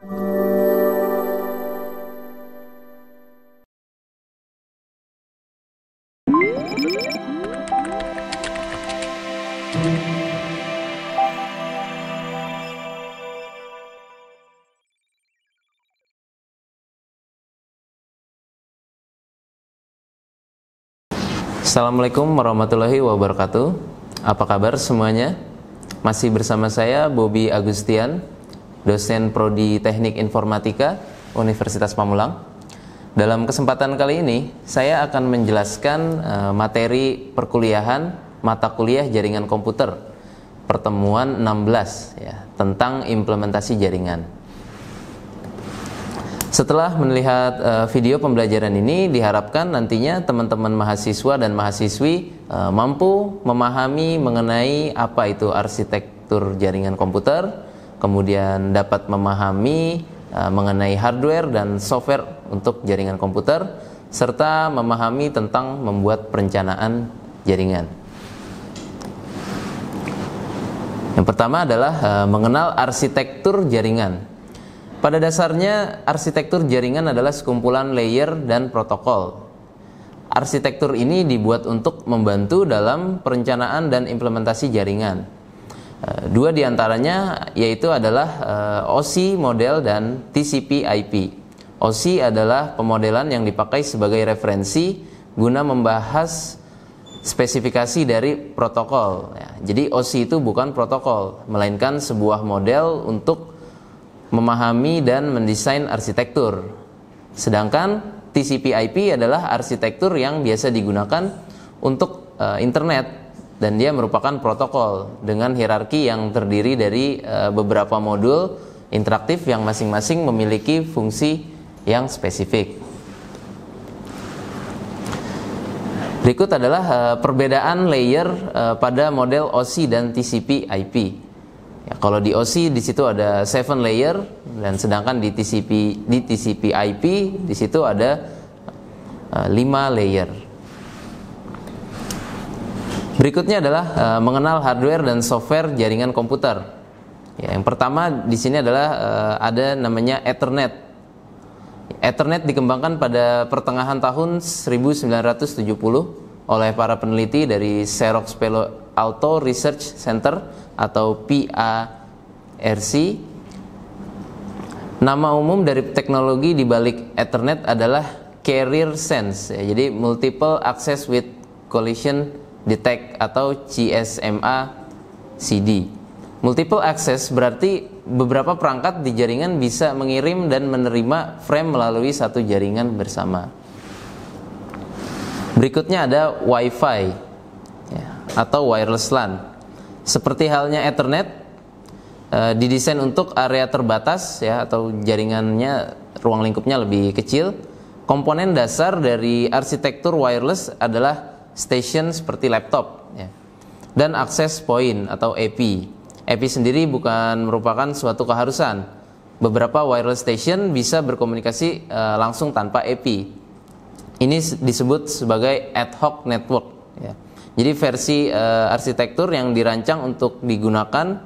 Assalamualaikum warahmatullahi wabarakatuh. Apa kabar semuanya? Masih bersama saya Bobi Agustian, dosen Prodi Teknik Informatika Universitas Pamulang. Dalam kesempatan kali ini saya akan menjelaskan materi perkuliahan mata kuliah jaringan komputer pertemuan 16 ya, tentang implementasi jaringan. Setelah melihat video pembelajaran ini, diharapkan nantinya teman-teman mahasiswa dan mahasiswi mampu memahami mengenai apa itu arsitektur jaringan komputer, kemudian dapat memahami mengenai hardware dan software untuk jaringan komputer, serta memahami tentang membuat perencanaan jaringan. Yang pertama adalah mengenal arsitektur jaringan. Pada dasarnya, arsitektur jaringan adalah sekumpulan layer dan protokol. Arsitektur ini dibuat untuk membantu dalam perencanaan dan implementasi jaringan. Dua diantaranya yaitu adalah OSI model dan TCP/IP. OSI adalah pemodelan yang dipakai sebagai referensi guna membahas spesifikasi dari protokol. Jadi OSI itu bukan protokol, melainkan sebuah model untuk memahami dan mendesain arsitektur. Sedangkan TCP/IP adalah arsitektur yang biasa digunakan untuk internet, dan dia merupakan protokol dengan hierarki yang terdiri dari beberapa modul interaktif yang masing-masing memiliki fungsi yang spesifik. Berikut adalah perbedaan layer pada model OSI dan TCP/IP. Ya, kalau di OSI di situ ada 7 layer, dan sedangkan di TCP/IP di situ ada 5 layer. Berikutnya adalah mengenal hardware dan software jaringan komputer. Ya, yang pertama di sini adalah ada namanya Ethernet. Ethernet dikembangkan pada pertengahan tahun 1970 oleh para peneliti dari Xerox Palo Alto Research Center atau PARC. Nama umum dari teknologi di balik Ethernet adalah Carrier Sense, ya, jadi Multiple Access with Collision Detect atau CSMA-CD. Multiple access berarti beberapa perangkat di jaringan bisa mengirim dan menerima frame melalui satu jaringan bersama. Berikutnya ada Wi-Fi ya, atau wireless LAN. Seperti halnya Ethernet, didesain untuk area terbatas ya, atau jaringannya ruang lingkupnya lebih kecil. Komponen dasar dari arsitektur wireless adalah station seperti laptop ya, dan access point atau AP. AP sendiri bukan merupakan suatu keharusan. Beberapa wireless station bisa berkomunikasi langsung tanpa AP. Ini disebut sebagai ad hoc network ya. Jadi versi arsitektur yang dirancang untuk digunakan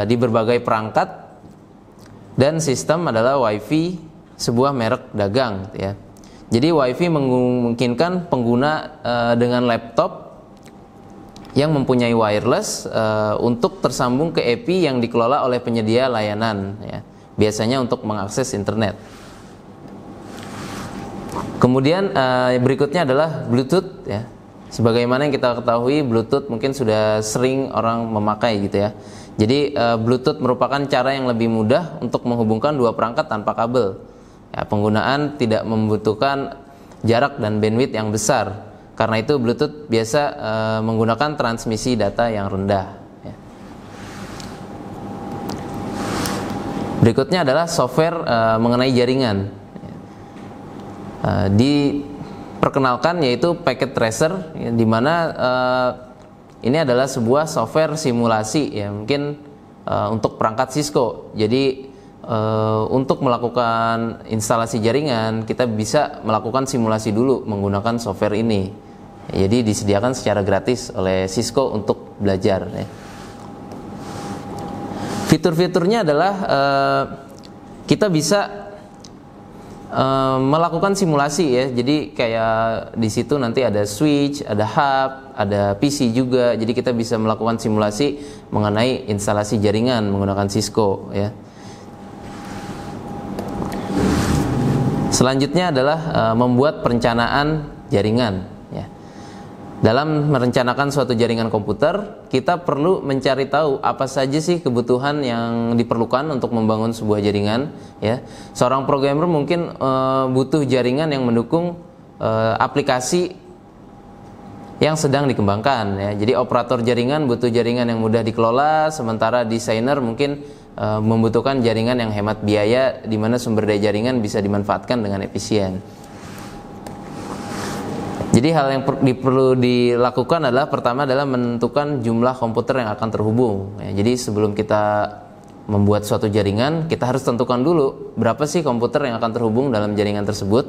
di berbagai perangkat dan sistem adalah Wi-Fi, sebuah merek dagang ya. Jadi Wi-Fi memungkinkan pengguna dengan laptop yang mempunyai wireless untuk tersambung ke AP yang dikelola oleh penyedia layanan ya, biasanya untuk mengakses internet. Kemudian berikutnya adalah Bluetooth ya. Sebagaimana yang kita ketahui, Bluetooth mungkin sudah sering orang memakai gitu ya. Jadi Bluetooth merupakan cara yang lebih mudah untuk menghubungkan dua perangkat tanpa kabel. Ya, penggunaan tidak membutuhkan jarak dan bandwidth yang besar. Karena itu Bluetooth biasa menggunakan transmisi data yang rendah. Ya. Berikutnya adalah software mengenai jaringan. Diperkenalkan yaitu Packet Tracer, ya, di mana ini adalah sebuah software simulasi ya, mungkin untuk perangkat Cisco. Jadi untuk melakukan instalasi jaringan kita bisa melakukan simulasi dulu menggunakan software ini. Ya, jadi disediakan secara gratis oleh Cisco untuk belajar. Ya. Fitur-fiturnya adalah kita bisa melakukan simulasi ya. Jadi kayak di situ nanti ada switch, ada hub, ada PC juga. Jadi kita bisa melakukan simulasi mengenai instalasi jaringan menggunakan Cisco ya. Selanjutnya adalah membuat perencanaan jaringan ya. Dalam merencanakan suatu jaringan komputer, kita perlu mencari tahu apa saja sih kebutuhan yang diperlukan untuk membangun sebuah jaringan ya. Seorang programmer mungkin butuh jaringan yang mendukung aplikasi yang sedang dikembangkan ya. Jadi operator jaringan butuh jaringan yang mudah dikelola, sementara desainer mungkin membutuhkan jaringan yang hemat biaya, di mana sumber daya jaringan bisa dimanfaatkan dengan efisien. Jadi hal yang perlu dilakukan adalah pertama adalah menentukan jumlah komputer yang akan terhubung ya. Jadi sebelum kita membuat suatu jaringan, kita harus tentukan dulu berapa sih komputer yang akan terhubung dalam jaringan tersebut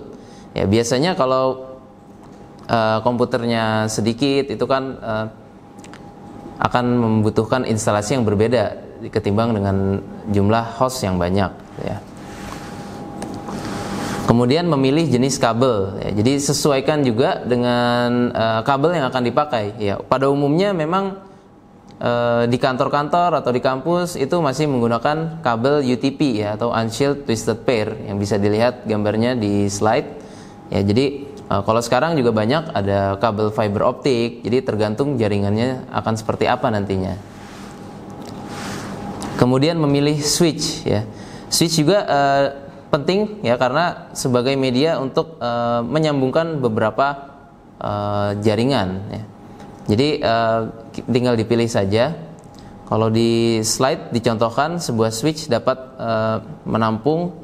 ya. Biasanya kalau komputernya sedikit itu kan akan membutuhkan instalasi yang berbeda ketimbang dengan jumlah host yang banyak ya. Kemudian memilih jenis kabel ya. Jadi sesuaikan juga dengan kabel yang akan dipakai ya. Pada umumnya memang di kantor-kantor atau di kampus itu masih menggunakan kabel UTP ya, atau Unshielded Twisted Pair, yang bisa dilihat gambarnya di slide ya. Jadi kalau sekarang juga banyak ada kabel fiber optik. Jadi tergantung jaringannya akan seperti apa nantinya. Kemudian memilih switch ya. Switch juga penting ya, karena sebagai media untuk menyambungkan beberapa jaringan ya. Jadi tinggal dipilih saja. Kalau di slide dicontohkan sebuah switch dapat menampung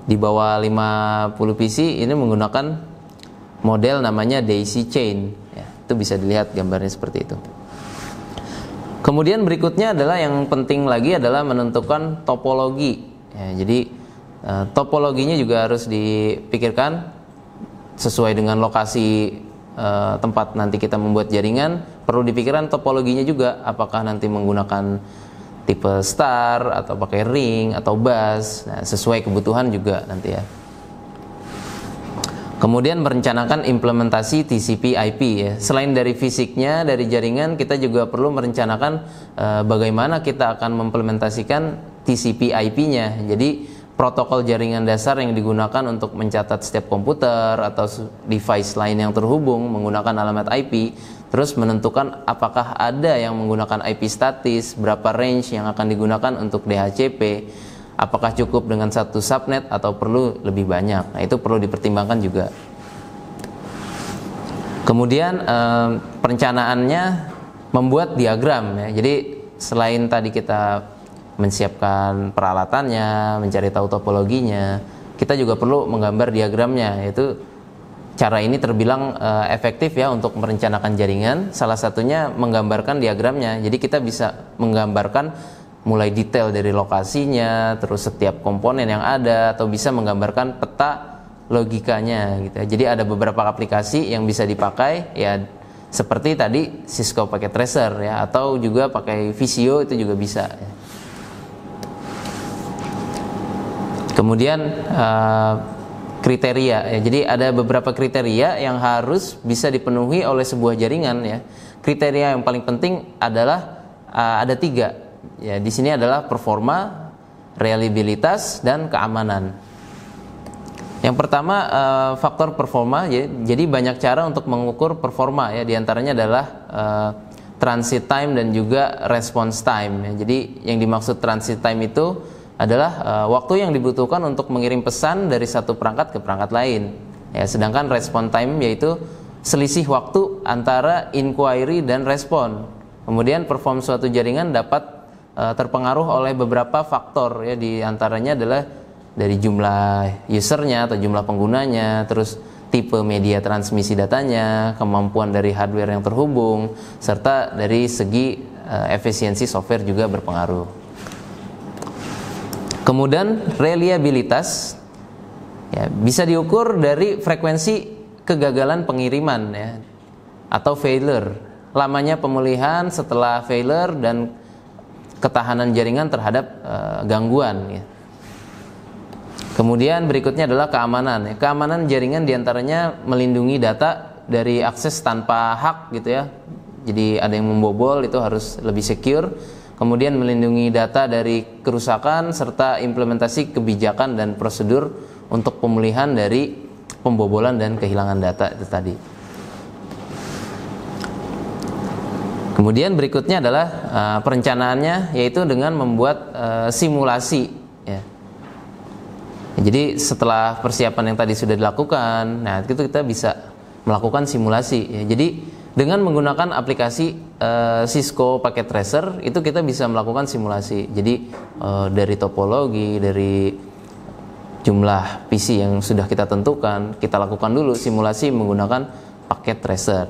di bawah 50 PC. Ini menggunakan model namanya daisy chain ya. Itu bisa dilihat gambarnya seperti itu. Kemudian berikutnya adalah yang penting lagi adalah menentukan topologi ya. Jadi topologinya juga harus dipikirkan sesuai dengan lokasi tempat nanti kita membuat jaringan. Perlu dipikirkan topologinya juga, apakah nanti menggunakan tipe star atau pakai ring atau bus. Nah, sesuai kebutuhan juga nanti ya. Kemudian merencanakan implementasi TCP/IP ya. Selain dari fisiknya, dari jaringan, kita juga perlu merencanakan bagaimana kita akan mengimplementasikan TCP/IP-nya. Jadi protokol jaringan dasar yang digunakan untuk mencatat setiap komputer atau device lain yang terhubung menggunakan alamat IP, terus menentukan apakah ada yang menggunakan IP statis, berapa range yang akan digunakan untuk DHCP, apakah cukup dengan satu subnet atau perlu lebih banyak. Nah, itu perlu dipertimbangkan juga. Kemudian perencanaannya membuat diagram ya. Jadi selain tadi kita menyiapkan peralatannya, mencari tahu topologinya, kita juga perlu menggambar diagramnya. Yaitu cara ini terbilang efektif ya untuk merencanakan jaringan. Salah satunya menggambarkan diagramnya. Jadi kita bisa menggambarkan mulai detail dari lokasinya, terus setiap komponen yang ada, atau bisa menggambarkan peta logikanya gitu. Jadi ada beberapa aplikasi yang bisa dipakai ya, seperti tadi Cisco Packet Tracer ya, atau juga pakai Visio itu juga bisa ya. Kemudian kriteria ya. Jadi ada beberapa kriteria yang harus bisa dipenuhi oleh sebuah jaringan ya. Kriteria yang paling penting adalah ada 3 ya. Di sini adalah performa, reliabilitas, dan keamanan. Yang pertama faktor performa ya. Jadi banyak cara untuk mengukur performa ya. Di antaranya adalah transit time dan juga response time ya. Jadi yang dimaksud transit time itu adalah waktu yang dibutuhkan untuk mengirim pesan dari satu perangkat ke perangkat lain ya. Sedangkan response time yaitu selisih waktu antara inquiry dan respon. Kemudian perform suatu jaringan dapat terpengaruh oleh beberapa faktor ya. Di antaranya adalah dari jumlah usernya atau jumlah penggunanya, terus tipe media transmisi datanya, kemampuan dari hardware yang terhubung, serta dari segi efisiensi software juga berpengaruh. Kemudian reliabilitas ya, bisa diukur dari frekuensi kegagalan pengiriman ya, atau failure, lamanya pemulihan setelah failure, dan ketahanan jaringan terhadap gangguan ya. Kemudian reliabilitas bisa diukur dari frekuensi kegagalan pengiriman ya, atau failure, lamanya pemulihan setelah failure, dan ketahanan jaringan terhadap gangguan ya. Kemudian reliabilitas bisa diukur dari frekuensi kegagalan pengiriman ya, atau failure, lamanya pemulihan setelah failure, dan Kemudian berikutnya adalah keamanan. Keamanan jaringan diantaranya melindungi data dari akses tanpa hak gitu ya. Jadi ada yang membobol itu harus lebih secure. Kemudian melindungi data dari kerusakan serta implementasi kebijakan dan prosedur untuk pemulihan dari pembobolan dan kehilangan data itu tadi. Kemudian berikutnya adalah perencanaannya, yaitu dengan membuat simulasi ya. Jadi setelah persiapan yang tadi sudah dilakukan, nah itu kita bisa melakukan simulasi ya. Jadi dengan menggunakan aplikasi Cisco Packet Tracer itu kita bisa melakukan simulasi. Jadi dari topologi, dari jumlah PC yang sudah kita tentukan, kita lakukan dulu simulasi menggunakan Packet Tracer.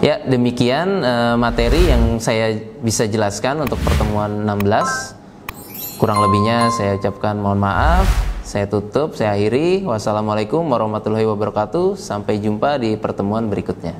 Ya, demikian materi yang saya bisa jelaskan untuk pertemuan 16. Kurang lebihnya saya ucapkan mohon maaf. Saya tutup, saya akhiri. Wassalamualaikum warahmatullahi wabarakatuh. Sampai jumpa di pertemuan berikutnya.